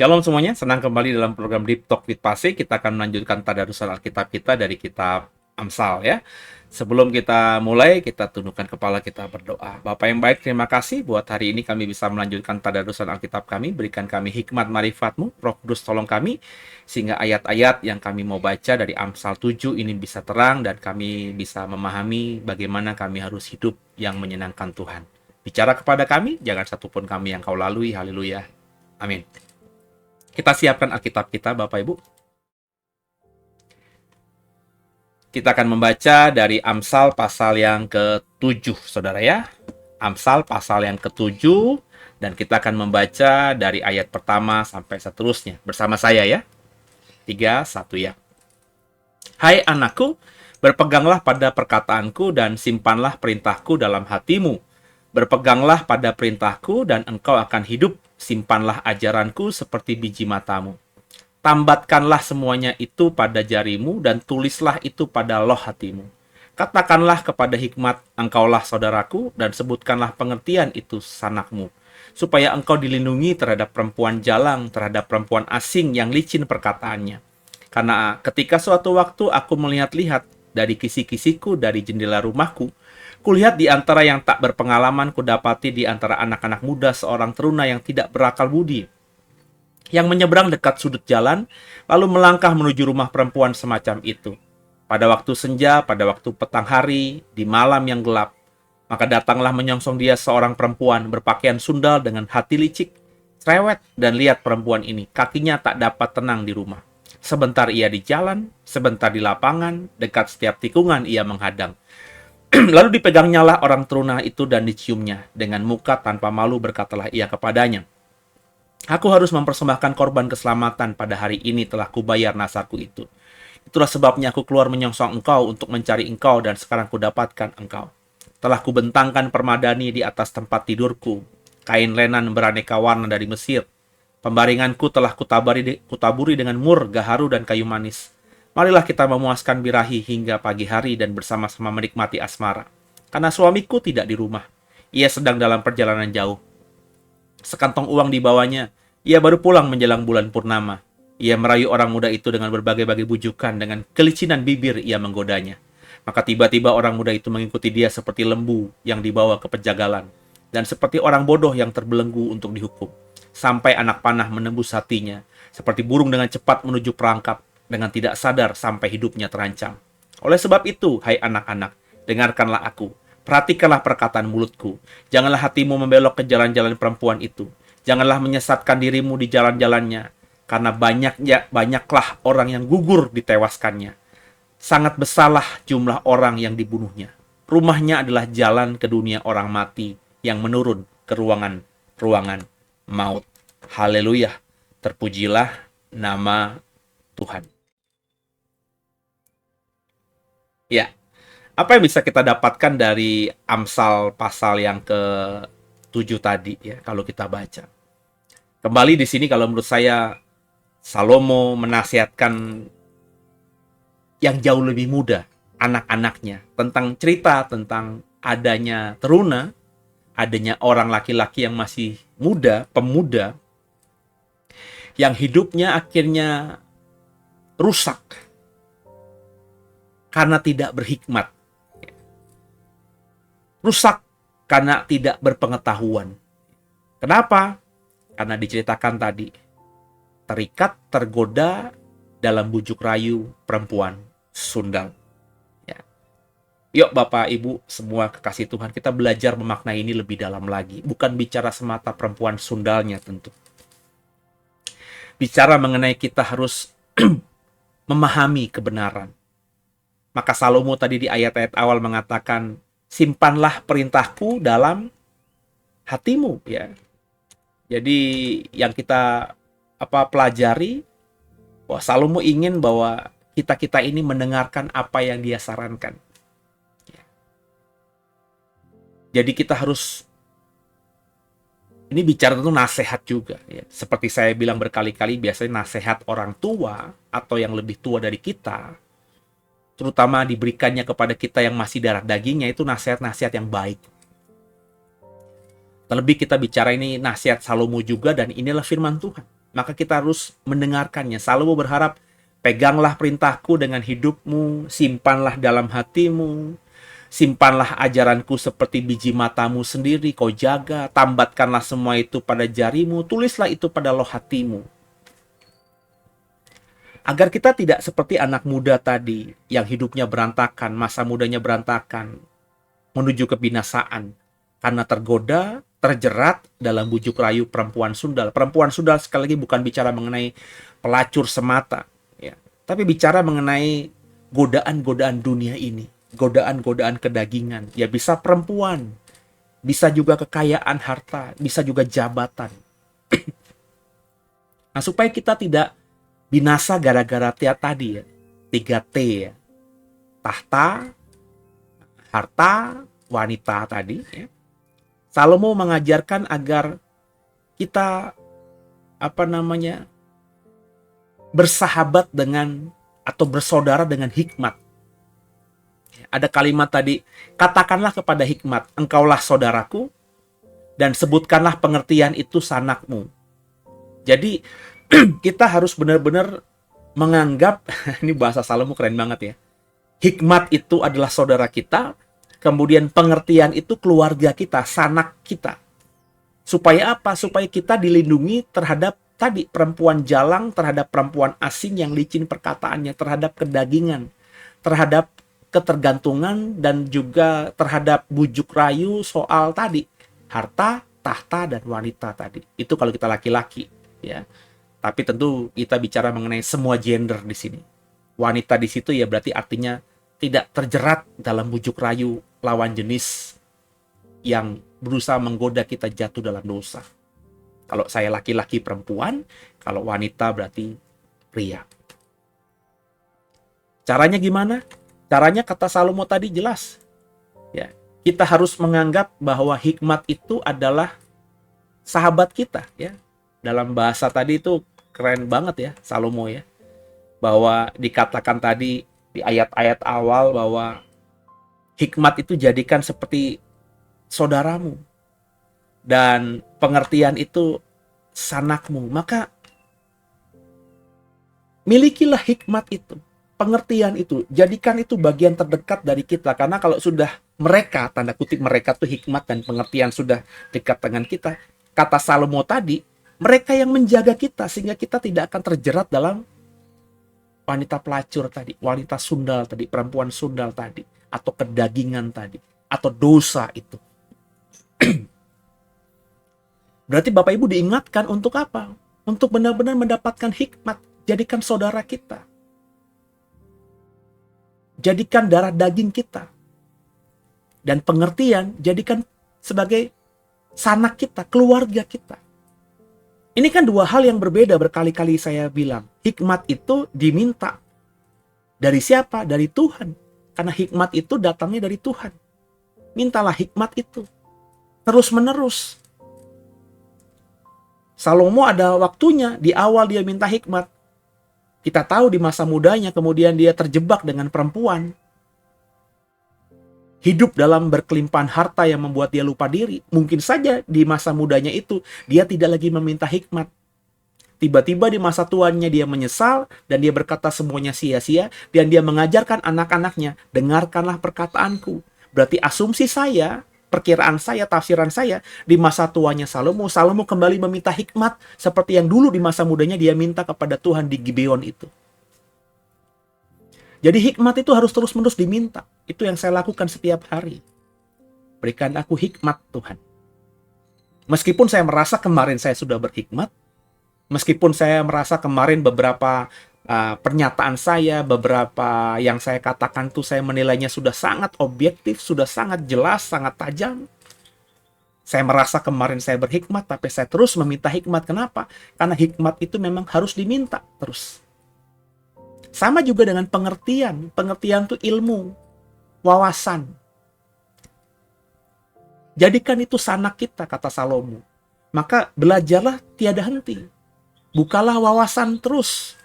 Shalom semuanya, senang kembali dalam program Deep Talk with Pastor. Kita akan melanjutkan tadarusan Alkitab kita dari kitab Amsal ya. Sebelum kita mulai, kita tundukkan kepala, kita berdoa. Bapak yang baik, terima kasih buat hari ini kami bisa melanjutkan tadarusan Alkitab kami. Berikan kami hikmat marifat-Mu, Roh Kudus tolong kami, sehingga ayat-ayat yang kami mau baca dari Amsal 7 ini bisa terang dan kami bisa memahami bagaimana kami harus hidup yang menyenangkan Tuhan. Bicara kepada kami, jangan satupun kami yang Kau lalui. Haleluya. Amin. Kita siapkan Alkitab kita, Bapak Ibu. Kita akan membaca dari Amsal pasal yang ke-7, Saudara ya. Amsal pasal yang ke-7, dan kita akan membaca dari ayat pertama sampai seterusnya. Bersama saya ya. 3, 1 ya. Hai anakku, berpeganglah pada perkataanku dan simpanlah perintahku dalam hatimu. Berpeganglah pada perintahku dan engkau akan hidup. Simpanlah ajaranku seperti biji matamu. Tambatkanlah semuanya itu pada jarimu dan tulislah itu pada loh hatimu. Katakanlah kepada hikmat, engkaulah saudaraku, dan sebutkanlah pengertian itu sanakmu. Supaya engkau dilindungi terhadap perempuan jalang, terhadap perempuan asing yang licin perkataannya. Karena ketika suatu waktu aku melihat-lihat dari kisi-kisiku dari jendela rumahku, kulihat di antara yang tak berpengalaman, kudapati di antara anak-anak muda seorang teruna yang tidak berakal budi, yang menyeberang dekat sudut jalan, lalu melangkah menuju rumah perempuan semacam itu. Pada waktu senja, pada waktu petang hari, di malam yang gelap, maka datanglah menyongsong dia seorang perempuan berpakaian sundal dengan hati licik, cerewet, dan lihat perempuan ini, kakinya tak dapat tenang di rumah. Sebentar ia di jalan, sebentar di lapangan, dekat setiap tikungan ia menghadang. Lalu dipegangnyalah orang teruna itu dan diciumnya. Dengan muka tanpa malu berkatalah ia kepadanya, aku harus mempersembahkan korban keselamatan pada hari ini telah kubayar nasarku itu. Itulah sebabnya aku keluar menyongsong engkau untuk mencari engkau dan sekarang kudapatkan engkau. Telah kubentangkan permadani di atas tempat tidurku, kain lenan beraneka warna dari Mesir. Pembaringanku telah kutaburi dengan mur, gaharu, dan kayu manis. Marilah kita memuaskan birahi hingga pagi hari dan bersama-sama menikmati asmara. Karena suamiku tidak di rumah. Ia sedang dalam perjalanan jauh. Sekantong uang dibawanya. Ia baru pulang menjelang bulan purnama. Ia merayu orang muda itu dengan berbagai-bagai bujukan. Dengan kelicinan bibir ia menggodanya. Maka tiba-tiba orang muda itu mengikuti dia seperti lembu yang dibawa ke penjagalan. Dan seperti orang bodoh yang terbelenggu untuk dihukum. Sampai anak panah menembus hatinya. Seperti burung dengan cepat menuju perangkap. Dengan tidak sadar sampai hidupnya terancam. Oleh sebab itu, hai anak-anak, dengarkanlah aku. Perhatikanlah perkataan mulutku. Janganlah hatimu membelok ke jalan-jalan perempuan itu. Janganlah menyesatkan dirimu di jalan-jalannya. Karena banyaklah orang yang gugur ditewaskannya. Sangat besarlah jumlah orang yang dibunuhnya. Rumahnya adalah jalan ke dunia orang mati yang menurun ke ruangan maut. Haleluya. Terpujilah nama Tuhan. Ya, apa yang bisa kita dapatkan dari Amsal pasal yang ke-7 tadi ya, kalau kita baca. Kembali di sini kalau menurut saya Salomo menasihatkan yang jauh lebih muda, anak-anaknya, tentang cerita tentang adanya teruna, adanya orang laki-laki yang masih muda, pemuda, yang hidupnya akhirnya rusak karena tidak berhikmat. Rusak karena tidak berpengetahuan. Kenapa? Karena diceritakan tadi, terikat, tergoda dalam bujuk rayu perempuan sundal. Ya. Yuk Bapak Ibu semua kekasih Tuhan, kita belajar memaknai ini lebih dalam lagi. Bukan bicara semata perempuan sundalnya tentu. Bicara mengenai kita harus memahami kebenaran. Maka Salomo tadi di ayat-ayat awal mengatakan, simpanlah perintahku dalam hatimu ya. Jadi yang kita pelajari, bahwa Salomo ingin bahwa kita ini mendengarkan apa yang dia sarankan. Jadi kita harus, ini bicara tentu nasihat juga ya. Seperti saya bilang berkali-kali, biasanya nasihat orang tua atau yang lebih tua dari kita, terutama diberikannya kepada kita yang masih darah dagingnya, itu nasihat-nasihat yang baik. Terlebih kita bicara ini nasihat Salomo juga, dan inilah firman Tuhan. maka kita harus mendengarkannya. Salomo berharap, peganglah perintahku dengan hidupmu, simpanlah dalam hatimu, simpanlah ajaranku seperti biji matamu sendiri, kau jaga, tambatkanlah semua itu pada jarimu, tulislah itu pada loh hatimu. Agar kita tidak seperti anak muda tadi, yang hidupnya berantakan, masa mudanya berantakan, menuju kebinasaan, karena tergoda, terjerat dalam bujuk rayu perempuan sundal. Perempuan sundal sekali lagi bukan bicara mengenai pelacur semata, ya, tapi bicara mengenai godaan-godaan dunia ini, godaan-godaan kedagingan. Ya bisa perempuan, bisa juga kekayaan harta, bisa juga jabatan. Nah, supaya kita tidak binasa gara-gara tiap tadi ya, 3T ya, tahta, harta, wanita tadi ya. Salomo mengajarkan agar kita bersahabat dengan atau bersaudara dengan hikmat. Ada kalimat tadi, katakanlah kepada hikmat, engkaulah saudaraku, dan sebutkanlah pengertian itu sanakmu. Jadi kita harus benar-benar menganggap, ini bahasa Salomo keren banget ya, hikmat itu adalah saudara kita, kemudian pengertian itu keluarga kita, sanak kita. Supaya apa? Supaya kita dilindungi terhadap tadi perempuan jalang, terhadap perempuan asing yang licin perkataannya, terhadap kedagingan, terhadap ketergantungan, dan juga terhadap bujuk rayu soal tadi harta, tahta, dan wanita tadi. Itu kalau kita laki-laki ya. Tapi tentu kita bicara mengenai semua gender di sini. Wanita di situ ya berarti artinya tidak terjerat dalam bujuk rayu lawan jenis yang berusaha menggoda kita jatuh dalam dosa. Kalau saya laki-laki perempuan, kalau wanita berarti pria. Caranya gimana? Caranya kata Salomo tadi jelas. Ya, kita harus menganggap bahwa hikmat itu adalah sahabat kita ya. Dalam bahasa tadi itu keren banget ya Salomo ya. Bahwa dikatakan tadi di ayat-ayat awal bahwa hikmat itu jadikan seperti saudaramu, dan pengertian itu sanakmu. Maka milikilah hikmat itu, pengertian itu, jadikan itu bagian terdekat dari kita. Karena kalau sudah mereka, tanda kutip mereka tuh hikmat dan pengertian sudah dekat dengan kita, kata Salomo tadi, mereka yang menjaga kita sehingga kita tidak akan terjerat dalam wanita pelacur tadi, wanita sundal tadi, perempuan sundal tadi, atau kedagingan tadi, atau dosa itu. Berarti Bapak Ibu diingatkan untuk apa? Untuk benar-benar mendapatkan hikmat. Jadikan saudara kita. Jadikan darah daging kita. Dan pengertian jadikan sebagai sanak kita, keluarga kita. Ini kan dua hal yang berbeda, berkali-kali saya bilang. Hikmat itu diminta. Dari siapa? Dari Tuhan. Karena hikmat itu datangnya dari Tuhan. Mintalah hikmat itu. Terus-menerus. Salomo ada waktunya, di awal dia minta hikmat. Kita tahu di masa mudanya kemudian dia terjebak dengan perempuan. Hidup dalam berkelimpahan harta yang membuat dia lupa diri. Mungkin saja di masa mudanya itu dia tidak lagi meminta hikmat. Tiba-tiba di masa tuanya dia menyesal dan dia berkata semuanya sia-sia, dan dia mengajarkan anak-anaknya, dengarkanlah perkataanku. Berarti asumsi saya, perkiraan saya, tafsiran saya, di masa tuanya Salomo kembali meminta hikmat seperti yang dulu di masa mudanya dia minta kepada Tuhan di Gibeon itu. Jadi hikmat itu harus terus-menerus diminta. Itu yang saya lakukan setiap hari. Berikan aku hikmat Tuhan. Meskipun saya merasa kemarin saya sudah berhikmat, meskipun saya merasa kemarin beberapa pernyataan saya, beberapa yang saya katakan tuh saya menilainya sudah sangat objektif, sudah sangat jelas, sangat tajam. Saya merasa kemarin saya berhikmat, tapi saya terus meminta hikmat. Kenapa? Karena hikmat itu memang harus diminta terus. Sama juga dengan pengertian. Pengertian itu ilmu, wawasan. Jadikan itu sanak kita, kata Salomo. Maka belajarlah tiada henti. Bukalah wawasan terus.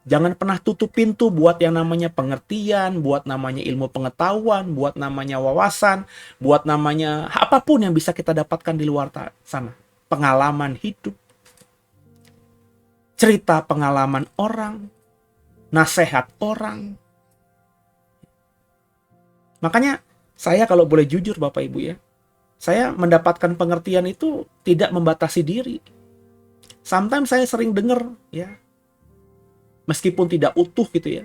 Jangan pernah tutup pintu buat yang namanya pengertian, buat namanya ilmu pengetahuan, buat namanya wawasan, buat namanya apapun yang bisa kita dapatkan di luar sana. Pengalaman hidup. cerita pengalaman orang, nasihat orang. Makanya saya kalau boleh jujur Bapak Ibu ya, saya mendapatkan pengertian itu tidak membatasi diri. Sometimes saya sering dengar ya, meskipun tidak utuh gitu ya.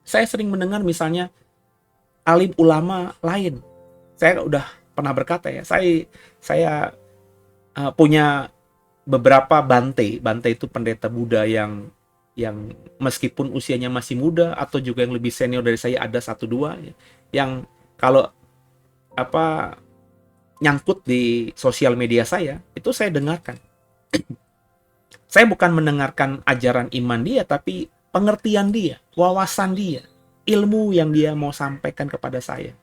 Saya sering mendengar misalnya alim ulama lain. Saya udah pernah berkata ya, saya punya beberapa bante. Bante itu pendeta Buddha yang meskipun usianya masih muda atau juga yang lebih senior dari saya ada satu dua ya, yang kalau apa nyangkut di sosial media saya itu saya dengarkan. Saya bukan mendengarkan ajaran iman dia, tapi pengertian dia, wawasan dia, ilmu yang dia mau sampaikan kepada saya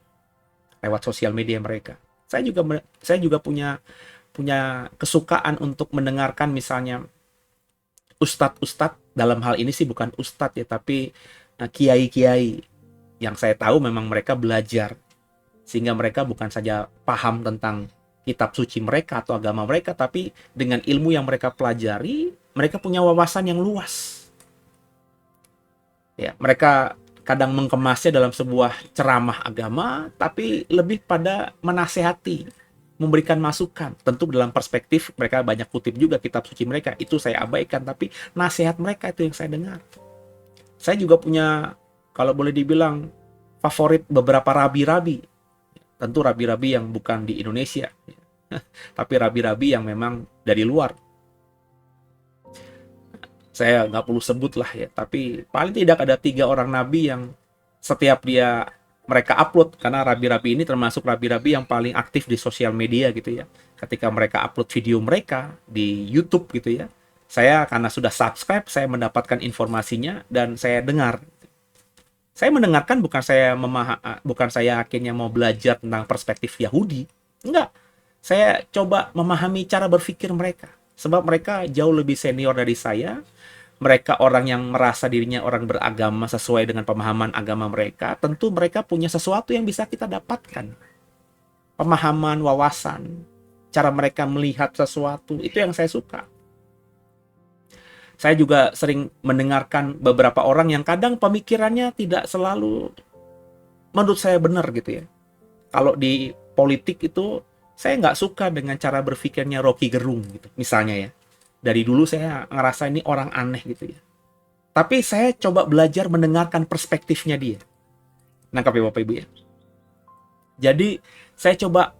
lewat sosial media mereka. Saya juga punya kesukaan untuk mendengarkan misalnya ustadz-ustadz, dalam hal ini sih bukan ustadz ya, tapi kiai-kiai yang saya tahu memang mereka belajar, sehingga mereka bukan saja paham tentang kitab suci mereka atau agama mereka, tapi dengan ilmu yang mereka pelajari, mereka punya wawasan yang luas. Ya, mereka kadang mengemasnya dalam sebuah ceramah agama, tapi lebih pada menasehati, memberikan masukan. Tentu dalam perspektif mereka banyak kutip juga kitab suci mereka, itu saya abaikan, tapi nasihat mereka itu yang saya dengar. Saya juga punya, kalau boleh dibilang, favorit beberapa rabi-rabi. Tentu rabi-rabi yang bukan di Indonesia, tapi rabi-rabi yang memang dari luar. Saya nggak perlu sebut lah ya, tapi paling tidak ada 3 orang nabi yang setiap mereka upload, karena rabi-rabi ini termasuk rabi-rabi yang paling aktif di sosial media gitu ya. Ketika mereka upload video mereka di YouTube gitu ya, saya karena sudah subscribe, saya mendapatkan informasinya dan saya dengar. Saya mendengarkan bukan saya akhirnya mau belajar tentang perspektif Yahudi, enggak. Saya coba memahami cara berpikir mereka, sebab mereka jauh lebih senior dari saya. Mereka orang yang merasa dirinya orang beragama sesuai dengan pemahaman agama mereka. Tentu mereka punya sesuatu yang bisa kita dapatkan. Pemahaman, wawasan, cara mereka melihat sesuatu, itu yang saya suka. Saya juga sering mendengarkan beberapa orang yang kadang pemikirannya tidak selalu menurut saya benar gitu ya. Kalau di politik itu, saya nggak suka dengan cara berpikirnya Rocky Gerung gitu, misalnya ya. Dari dulu saya ngerasa ini orang aneh gitu ya. Tapi saya coba belajar mendengarkan perspektifnya dia. Nangkap ya Bapak Ibu ya. Jadi saya coba,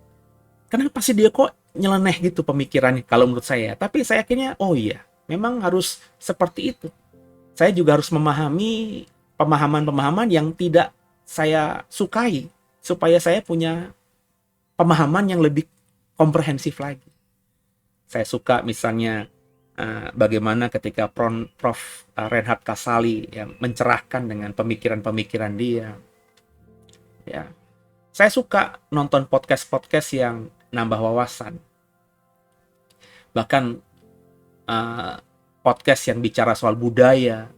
kenapa sih dia kok nyeleneh gitu pemikirannya kalau menurut saya. Tapi saya akhirnya, oh iya, memang harus seperti itu. Saya juga harus memahami pemahaman-pemahaman yang tidak saya sukai, supaya saya punya pemahaman yang lebih komprehensif lagi. Saya suka misalnya bagaimana ketika Prof. Reinhard Kasali ya, mencerahkan dengan pemikiran-pemikiran dia. Ya, saya suka nonton podcast-podcast yang nambah wawasan. Bahkan podcast yang bicara soal budaya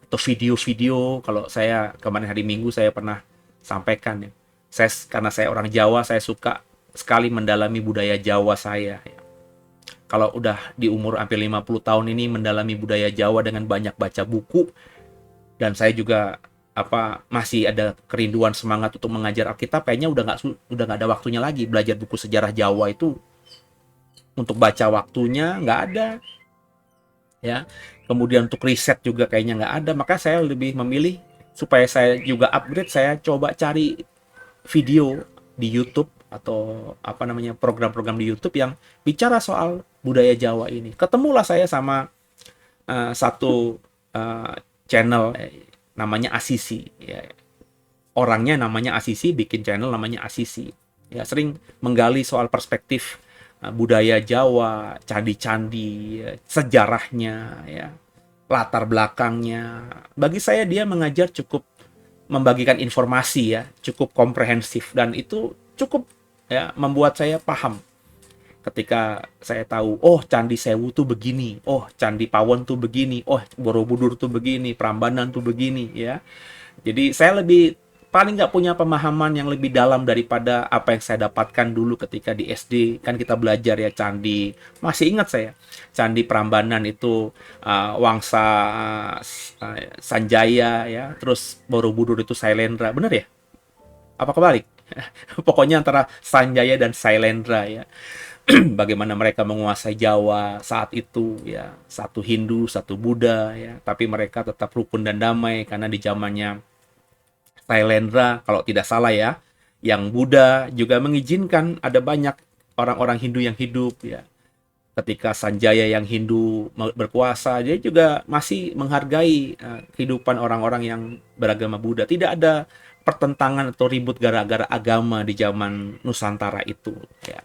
atau video-video. Kalau saya kemarin hari Minggu saya pernah sampaikan ya. Karena saya orang Jawa, saya suka sekali mendalami budaya Jawa saya. Ya. Kalau udah di umur hampir 50 tahun ini mendalami budaya Jawa dengan banyak baca buku, dan saya juga masih ada kerinduan semangat untuk mengajar Alkitab, kayaknya udah nggak ada waktunya lagi belajar buku sejarah Jawa itu. Untuk baca waktunya nggak ada, ya. Kemudian untuk riset juga kayaknya nggak ada. Maka saya lebih memilih supaya saya juga upgrade, saya coba cari video di YouTube atau program-program di YouTube yang bicara soal budaya Jawa ini. Ketemulah saya sama satu channel namanya Asisi. Ya. Orangnya namanya Asisi, bikin channel namanya Asisi. Ya, sering menggali soal perspektif budaya Jawa, candi-candi, sejarahnya, ya, latar belakangnya. Bagi saya dia mengajar cukup membagikan informasi ya, cukup komprehensif, dan itu cukup ya membuat saya paham. Ketika saya tahu, oh Candi Sewu tuh begini, oh Candi Pawon tuh begini, oh Borobudur tuh begini, Prambanan tuh begini ya. Jadi saya lebih paling nggak punya pemahaman yang lebih dalam daripada apa yang saya dapatkan dulu ketika di SD. Kan kita belajar ya candi, masih ingat saya, Candi Prambanan itu Wangsa Sanjaya ya, terus Borobudur itu Sailendra, bener ya? Apa kebalik? Pokoknya antara Sanjaya dan Sailendra ya. Bagaimana mereka menguasai Jawa saat itu ya, satu Hindu, satu Buddha ya, tapi mereka tetap rukun dan damai karena di zamannya Sailendra kalau tidak salah ya, yang Buddha juga mengizinkan ada banyak orang-orang Hindu yang hidup ya. Ketika Sanjaya yang Hindu berkuasa, dia juga masih menghargai kehidupan orang-orang yang beragama Buddha. Tidak ada pertentangan atau ribut gara-gara agama di zaman Nusantara itu ya.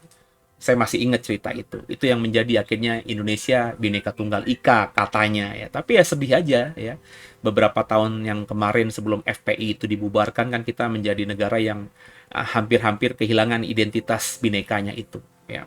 Saya masih ingat cerita itu. Itu yang menjadi akhirnya Indonesia Bhinneka Tunggal Ika katanya ya. Tapi ya sedih aja ya. Beberapa tahun yang kemarin sebelum FPI itu dibubarkan kan kita menjadi negara yang hampir-hampir kehilangan identitas binekanya itu ya.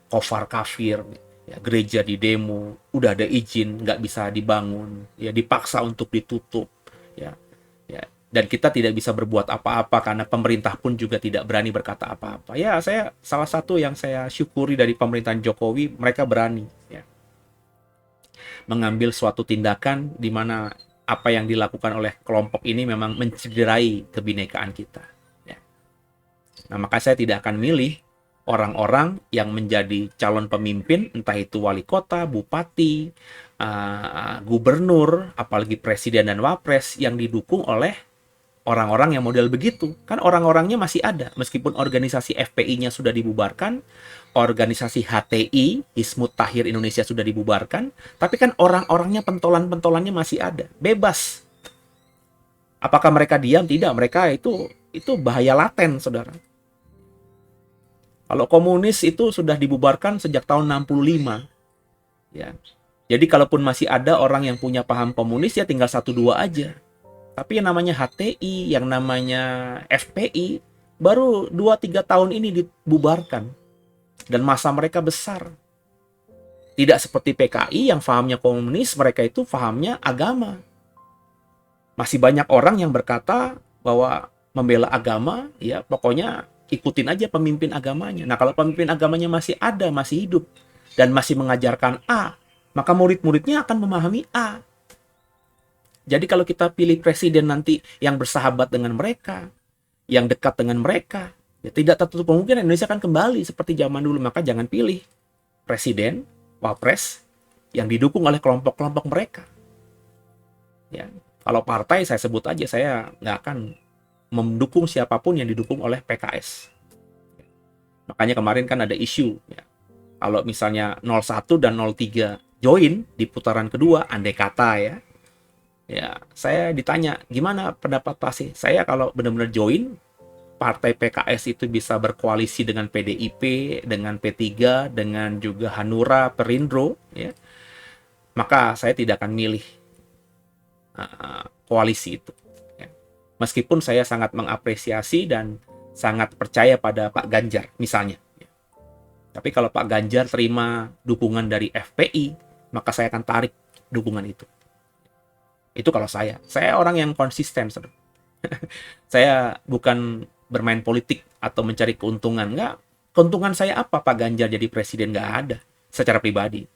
Kofar kafir ya, gereja di demo, udah ada izin nggak bisa dibangun ya, dipaksa untuk ditutup ya. Ya, dan kita tidak bisa berbuat apa-apa karena pemerintah pun juga tidak berani berkata apa-apa. Ya, saya salah satu yang saya syukuri dari pemerintahan Jokowi, mereka berani ya, mengambil suatu tindakan di mana apa yang dilakukan oleh kelompok ini memang mencederai kebinekaan kita. Ya. Nah, maka saya tidak akan milih orang-orang yang menjadi calon pemimpin, entah itu wali kota, bupati, gubernur, apalagi presiden dan wapres yang didukung oleh orang-orang yang model begitu. Kan orang-orangnya masih ada, meskipun organisasi FPI-nya sudah dibubarkan, organisasi HTI, Hizbut Tahrir Indonesia sudah dibubarkan, tapi kan orang-orangnya, pentolan-pentolannya masih ada, bebas. Apakah mereka diam? Tidak, mereka itu bahaya laten, saudara. Kalau komunis itu sudah dibubarkan sejak tahun 65. Ya. Jadi kalaupun masih ada orang yang punya paham komunis, ya tinggal 1-2 aja. Tapi yang namanya HTI, yang namanya FPI, baru 2-3 tahun ini dibubarkan. Dan masa mereka besar. Tidak seperti PKI yang fahamnya komunis, mereka itu fahamnya agama. Masih banyak orang yang berkata bahwa membela agama, ya pokoknya ikutin aja pemimpin agamanya. Nah, kalau pemimpin agamanya masih ada, masih hidup, dan masih mengajarkan A, maka murid-muridnya akan memahami A. Jadi kalau kita pilih presiden nanti yang bersahabat dengan mereka, yang dekat dengan mereka, ya tidak tertutup kemungkinan Indonesia akan kembali seperti zaman dulu. Maka jangan pilih presiden, wapres, yang didukung oleh kelompok-kelompok mereka. Ya, kalau partai saya sebut aja, saya nggak akan mendukung siapapun yang didukung oleh PKS. Makanya kemarin kan ada isu ya, kalau misalnya 01 dan 03 join di putaran kedua, andai kata ya saya ditanya gimana pendapat Pak. Saya kalau benar-benar join, partai PKS itu bisa berkoalisi dengan PDIP, dengan P3, dengan juga Hanura, Perindro ya, maka saya tidak akan milih koalisi itu. Meskipun saya sangat mengapresiasi dan sangat percaya pada Pak Ganjar misalnya. Tapi kalau Pak Ganjar terima dukungan dari FPI, maka saya akan tarik dukungan itu. Itu kalau saya. Saya orang yang konsisten. Saya bukan bermain politik atau mencari keuntungan. Enggak. Keuntungan saya apa Pak Ganjar jadi presiden? Enggak ada. Secara pribadi.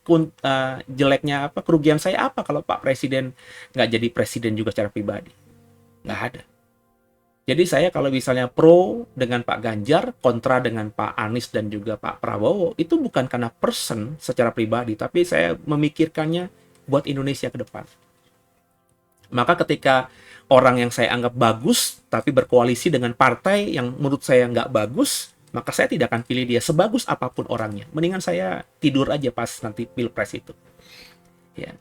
Jeleknya apa? Kerugian saya apa kalau Pak Presiden nggak jadi presiden juga secara pribadi? Nggak ada. Jadi saya kalau misalnya pro dengan Pak Ganjar, kontra dengan Pak Anies dan juga Pak Prabowo, itu bukan karena person secara pribadi, tapi saya memikirkannya buat Indonesia ke depan. Maka ketika orang yang saya anggap bagus, tapi berkoalisi dengan partai yang menurut saya nggak bagus, maka saya tidak akan pilih dia sebagus apapun orangnya. Mendingan saya tidur aja pas nanti pilpres itu. Ya.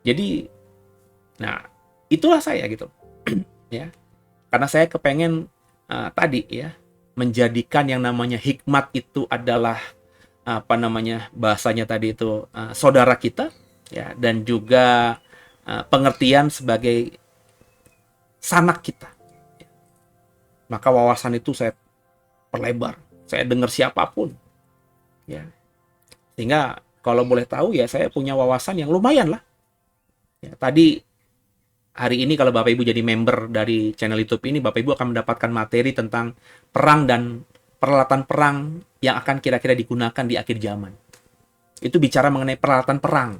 Jadi, nah itulah saya gitu. Ya. Karena saya kepengen tadi ya, menjadikan yang namanya hikmat itu adalah apa namanya bahasanya tadi itu saudara kita ya, dan juga pengertian sebagai sanak kita. Maka wawasan itu saya perlebar, saya dengar siapapun ya. Sehingga kalau boleh tahu ya, saya punya wawasan yang lumayan lah. Ya, tadi hari ini kalau Bapak Ibu jadi member dari channel YouTube ini, Bapak Ibu akan mendapatkan materi tentang perang dan peralatan perang yang akan kira-kira digunakan di akhir zaman. Itu bicara mengenai peralatan perang.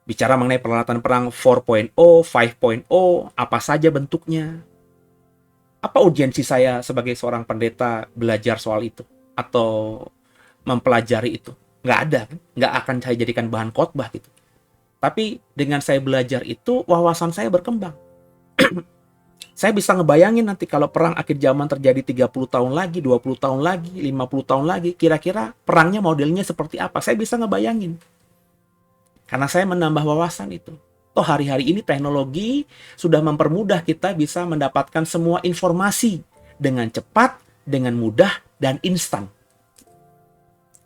Bicara mengenai peralatan perang 4.0, 5.0, apa saja bentuknya. Apa urgensi saya sebagai seorang pendeta belajar soal itu? Atau mempelajari itu? Nggak ada, kan? Nggak akan saya jadikan bahan khotbah gitu. Tapi dengan saya belajar itu, wawasan saya berkembang. Saya bisa ngebayangin nanti kalau perang akhir zaman terjadi 30 tahun lagi, 20 tahun lagi, 50 tahun lagi, kira-kira perangnya modelnya seperti apa. Saya bisa ngebayangin. Karena saya menambah wawasan itu. Toh hari-hari ini teknologi sudah mempermudah kita bisa mendapatkan semua informasi dengan cepat, dengan mudah, dan instan.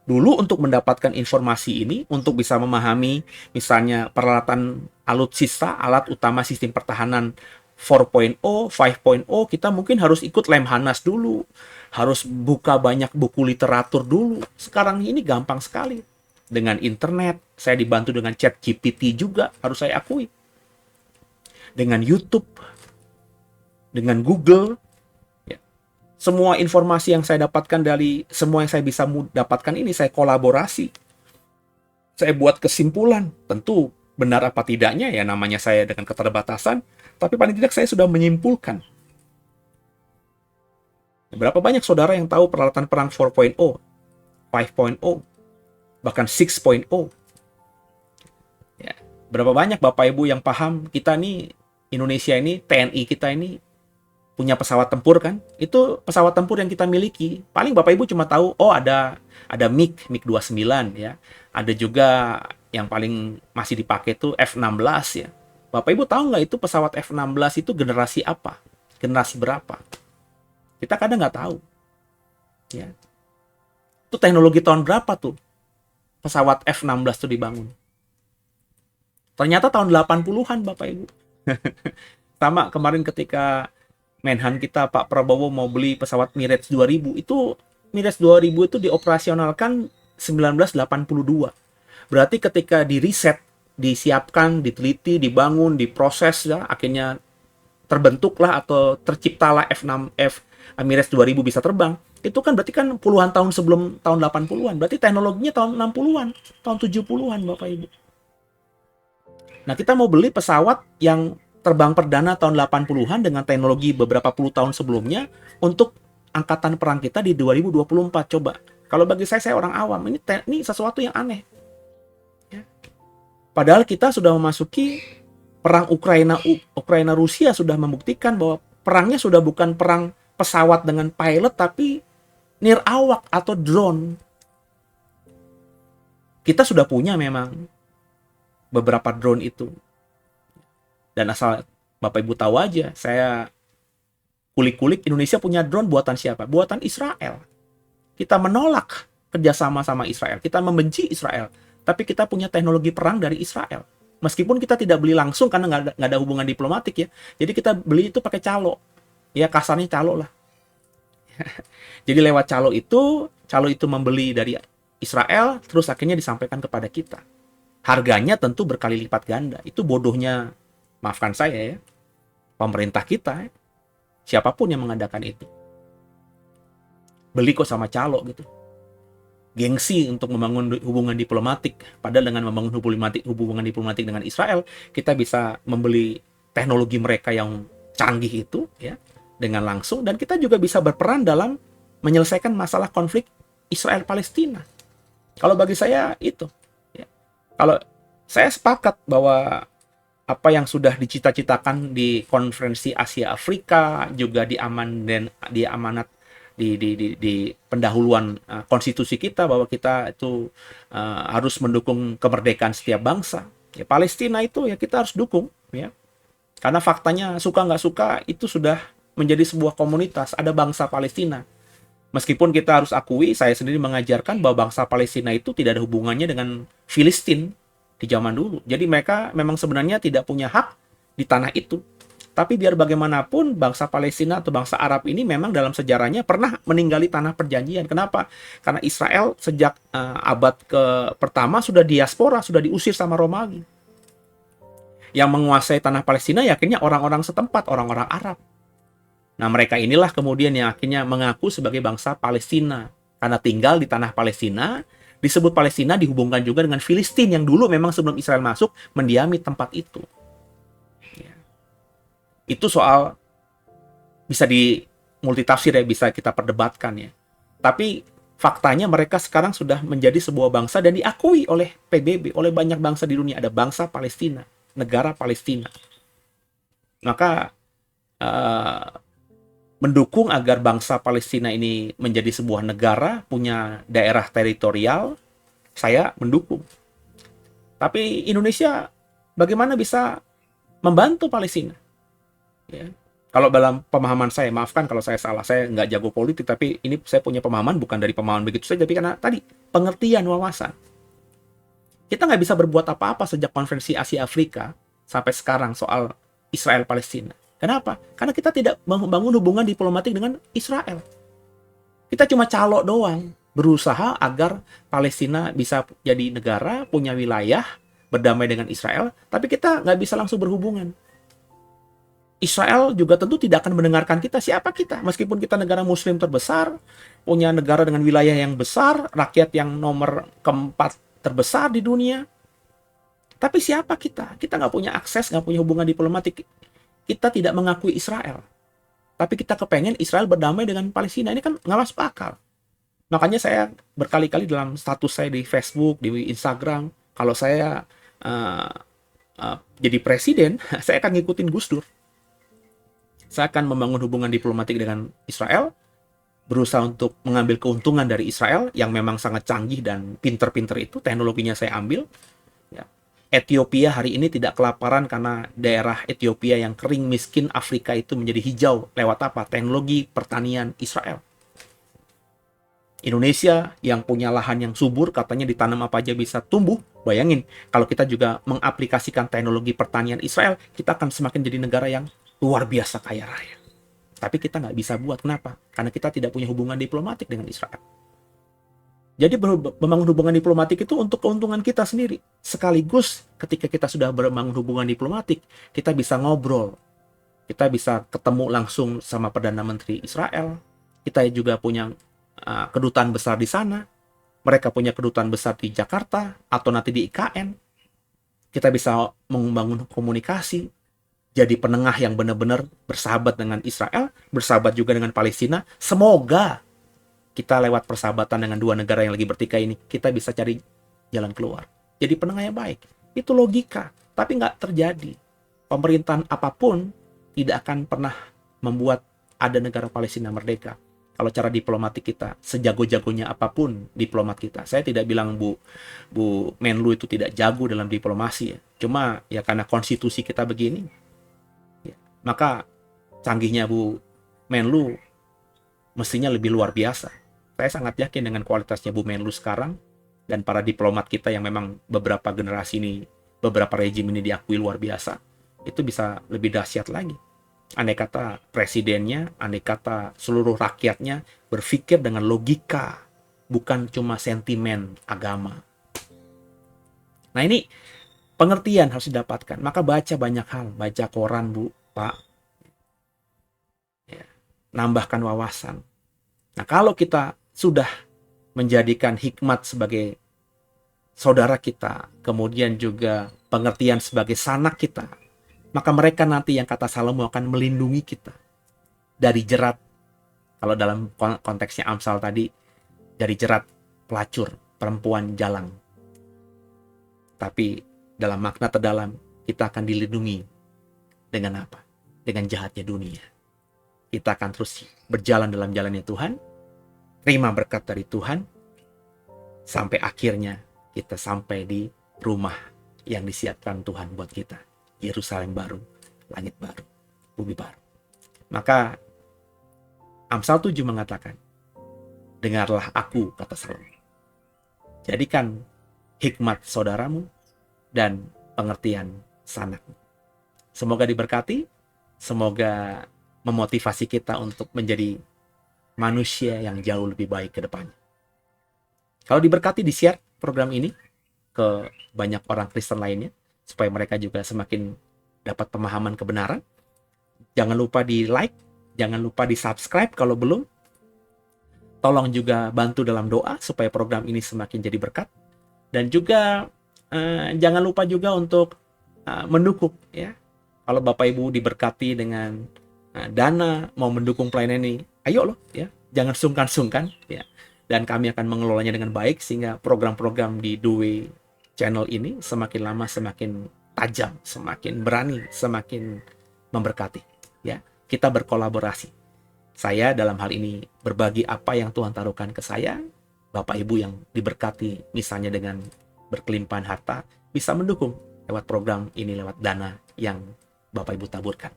Dulu untuk mendapatkan informasi ini, untuk bisa memahami misalnya peralatan alutsista, alat utama sistem pertahanan 4.0, 5.0, kita mungkin harus ikut Lemhanas dulu. Harus buka banyak buku literatur dulu. Sekarang ini gampang sekali. Dengan internet, saya dibantu dengan ChatGPT juga, harus saya akui. Dengan YouTube, dengan Google, ya. Semua informasi yang saya dapatkan dari semua yang saya bisa dapatkan ini, saya kolaborasi. Saya buat kesimpulan, tentu benar apa tidaknya ya namanya saya dengan keterbatasan, tapi paling tidak saya sudah menyimpulkan. Berapa banyak saudara yang tahu peralatan perang 4.0, 5.0, bahkan 6.0? Ya. Berapa banyak Bapak Ibu yang paham kita nih, Indonesia ini, TNI kita ini punya pesawat tempur kan? Itu pesawat tempur yang kita miliki. Paling Bapak Ibu cuma tahu, oh ada MiG 29 ya. Ada juga yang paling masih dipakai tuh F-16 ya. Bapak Ibu tahu nggak itu pesawat F-16 itu generasi apa? Generasi berapa? Kita kadang nggak tahu. Ya. Itu teknologi tahun berapa tuh pesawat F-16 tuh dibangun? Ternyata tahun 80-an Bapak Ibu. Sama kemarin ketika Menhan kita Pak Prabowo mau beli pesawat Mirage 2000, itu Mirage 2000 itu dioperasionalkan 1982. Berarti ketika di riset, disiapkan, diteliti, dibangun, diproses ya, akhirnya terbentuklah atau terciptalah Mirage 2000 bisa terbang. Itu kan berarti kan puluhan tahun sebelum tahun 80-an. Berarti teknologinya tahun 60-an, tahun 70-an Bapak Ibu. Nah, kita mau beli pesawat yang terbang perdana tahun 80-an dengan teknologi beberapa puluh tahun sebelumnya untuk angkatan perang kita di 2024. Coba. Kalau bagi saya orang awam, ini sesuatu yang aneh. Ya. Padahal kita sudah memasuki perang Ukraina Rusia, sudah membuktikan bahwa perangnya sudah bukan perang pesawat dengan pilot, tapi nirawak atau drone. Kita sudah punya memang beberapa drone itu. Dan asal Bapak Ibu tahu aja, saya kulik-kulik, Indonesia punya drone buatan siapa? Buatan Israel. Kita menolak kerjasama sama Israel. Kita membenci Israel. Tapi kita punya teknologi perang dari Israel. Meskipun kita tidak beli langsung karena nggak ada hubungan diplomatik ya. Jadi kita beli itu pakai calo. Ya kasarnya calo lah. Jadi lewat calo itu membeli dari Israel, terus akhirnya disampaikan kepada kita. Harganya tentu berkali lipat ganda. Itu bodohnya, maafkan saya ya, pemerintah kita, siapapun yang mengadakan itu. Beli kok sama calo gitu. Gengsi untuk membangun hubungan diplomatik. Padahal dengan membangun hubungan diplomatik dengan Israel, kita bisa membeli teknologi mereka yang canggih itu ya dengan langsung, dan kita juga bisa berperan dalam menyelesaikan masalah konflik Israel-Palestina. Kalau bagi saya itu. Ya. Kalau saya sepakat bahwa apa yang sudah dicita-citakan di konferensi Asia Afrika juga diamanat di pendahuluan konstitusi kita bahwa kita itu harus mendukung kemerdekaan setiap bangsa. Ya, Palestina itu ya kita harus dukung ya. Karena faktanya suka nggak suka itu sudah menjadi sebuah komunitas, ada bangsa Palestina. Meskipun kita harus akui, saya sendiri mengajarkan bahwa bangsa Palestina itu tidak ada hubungannya dengan Filistin di zaman dulu. Jadi mereka memang sebenarnya tidak punya hak di tanah itu. Tapi biar bagaimanapun bangsa Palestina atau bangsa Arab ini memang dalam sejarahnya pernah meninggali tanah perjanjian. Kenapa? Karena Israel sejak abad ke pertama sudah diaspora, sudah diusir sama Romawi. Yang menguasai tanah Palestina ya akhirnya orang-orang setempat, orang-orang Arab. Nah, mereka inilah kemudian yang akhirnya mengaku sebagai bangsa Palestina. Karena tinggal di tanah Palestina, disebut Palestina dihubungkan juga dengan Filistin yang dulu memang sebelum Israel masuk mendiami tempat itu. Ya. Itu soal bisa di multitafsir ya, bisa kita perdebatkan ya. Tapi faktanya mereka sekarang sudah menjadi sebuah bangsa dan diakui oleh PBB, oleh banyak bangsa di dunia. Ada bangsa Palestina, negara Palestina. Maka mendukung agar bangsa Palestina ini menjadi sebuah negara, punya daerah teritorial, saya mendukung. Tapi Indonesia bagaimana bisa membantu Palestina? Ya. Kalau dalam pemahaman saya, maafkan kalau saya salah, saya nggak jago politik, tapi ini saya punya pemahaman, bukan dari pemahaman begitu saja, tapi karena tadi, pengertian, wawasan. Kita nggak bisa berbuat apa-apa sejak konferensi Asia Afrika sampai sekarang soal Israel-Palestina. Kenapa? Karena kita tidak membangun hubungan diplomatik dengan Israel. Kita cuma calok doang, berusaha agar Palestina bisa jadi negara, punya wilayah, berdamai dengan Israel, tapi kita nggak bisa langsung berhubungan. Israel juga tentu tidak akan mendengarkan kita. Siapa kita? Meskipun kita negara muslim terbesar, punya negara dengan wilayah yang besar, rakyat yang nomor keempat terbesar di dunia. Tapi siapa kita? Kita nggak punya akses, nggak punya hubungan diplomatik. Kita tidak mengakui Israel. Tapi kita kepengen Israel berdamai dengan Palestina. Ini kan nggak masuk akal. Makanya saya berkali-kali dalam status saya di Facebook, di Instagram, kalau saya jadi presiden, saya akan ngikutin Gus Dur. Saya akan membangun hubungan diplomatik dengan Israel, berusaha untuk mengambil keuntungan dari Israel yang memang sangat canggih dan pinter-pinter itu, teknologinya saya ambil. Ya. Ethiopia hari ini tidak kelaparan karena daerah Ethiopia yang kering miskin Afrika itu menjadi hijau lewat apa? Teknologi pertanian Israel. Indonesia yang punya lahan yang subur, katanya ditanam apa aja bisa tumbuh. Bayangin, kalau kita juga mengaplikasikan teknologi pertanian Israel, kita akan semakin jadi negara yang luar biasa kaya raya. Tapi kita nggak bisa buat. Kenapa? Karena kita tidak punya hubungan diplomatik dengan Israel. Jadi membangun hubungan diplomatik itu untuk keuntungan kita sendiri. Sekaligus ketika kita sudah membangun hubungan diplomatik, kita bisa ngobrol. Kita bisa ketemu langsung sama Perdana Menteri Israel. Kita juga punya kedutaan besar di sana. Mereka punya kedutaan besar di Jakarta atau nanti di IKN. Kita bisa membangun komunikasi, jadi penengah yang benar-benar bersahabat dengan Israel, bersahabat juga dengan Palestina. Semoga kita lewat persahabatan dengan dua negara yang lagi bertikai ini, kita bisa cari jalan keluar. Jadi penengah yang baik. Itu logika, tapi nggak terjadi. Pemerintahan apapun tidak akan pernah membuat ada negara Palestina merdeka. Kalau cara diplomatik kita, sejago-jagonya apapun diplomat kita. Saya tidak bilang Bu Menlu itu tidak jago dalam diplomasi ya. Cuma ya karena konstitusi kita begini, ya, maka canggihnya Bu Menlu mestinya lebih luar biasa. Saya sangat yakin dengan kualitasnya Bu Menlu sekarang dan para diplomat kita yang memang beberapa generasi ini, beberapa rejim ini diakui luar biasa, itu bisa lebih dahsyat lagi. Andai kata presidennya, andai kata seluruh rakyatnya berpikir dengan logika, bukan cuma sentimen agama. Nah ini pengertian harus didapatkan. Maka baca banyak hal, baca koran Bu, Pak. Ya, nambahkan wawasan. Nah kalau kita sudah menjadikan hikmat sebagai saudara kita, kemudian juga pengertian sebagai sanak kita, maka mereka nanti yang kata Salomo akan melindungi kita dari jerat. Kalau dalam konteksnya Amsal tadi, dari jerat pelacur, perempuan jalang. Tapi dalam makna terdalam, kita akan dilindungi dengan apa? Dengan jahatnya dunia. Kita akan terus berjalan dalam jalannya Tuhan, terima berkat dari Tuhan, sampai akhirnya kita sampai di rumah yang disiapkan Tuhan buat kita. Yerusalem baru, langit baru, bumi baru. Maka Amsal 7 mengatakan, dengarlah aku, kata Salomo. Jadikan hikmat saudaramu dan pengertian sanakmu. Semoga diberkati, semoga memotivasi kita untuk menjadi manusia yang jauh lebih baik ke depannya. Kalau diberkati, di-share program ini ke banyak orang Kristen lainnya. supaya mereka juga semakin dapat pemahaman kebenaran. Jangan lupa di like, jangan lupa di subscribe kalau belum. Tolong juga bantu dalam doa supaya program ini semakin jadi berkat. Dan juga jangan lupa juga untuk mendukung ya. Kalau Bapak Ibu diberkati dengan dana mau mendukung pelayanan ini, ayo loh ya, jangan sungkan-sungkan ya. Dan kami akan mengelolanya dengan baik sehingga program-program di Due channel ini semakin lama semakin tajam, semakin berani, semakin memberkati ya. Kita berkolaborasi. Saya dalam hal ini berbagi apa yang Tuhan taruhkan ke saya. Bapak Ibu yang diberkati misalnya dengan berkelimpahan harta bisa mendukung lewat program ini, lewat dana yang Bapak Ibu taburkan.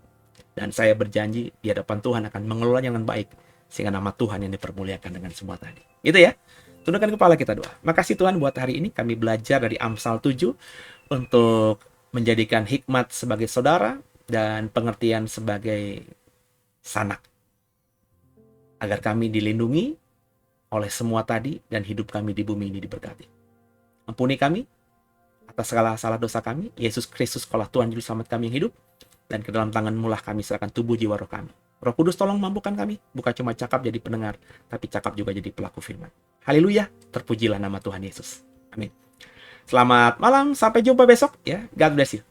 Dan saya berjanji di hadapan Tuhan akan mengelolanya dengan baik sehingga nama Tuhan yang dipermuliakan dengan semua tadi. Gitu ya. Tundukkan kepala kita doa. Makasih Tuhan buat hari ini kami belajar dari Amsal 7 untuk menjadikan hikmat sebagai saudara dan pengertian sebagai sanak. Agar kami dilindungi oleh semua tadi dan hidup kami di bumi ini diberkati. Ampuni kami atas segala salah dosa kami. Yesus Kristus kaulah Tuhan Juru Selamat kami yang hidup. Dan ke dalam tangan-Mu lah kami serahkan tubuh jiwa roh kami. Roh Kudus tolong mampukan kami. Bukan cuma cakap jadi pendengar, tapi cakap juga jadi pelaku firman. Haleluya, terpujilah nama Tuhan Yesus. Amin. Selamat malam, sampai jumpa besok ya. God bless you.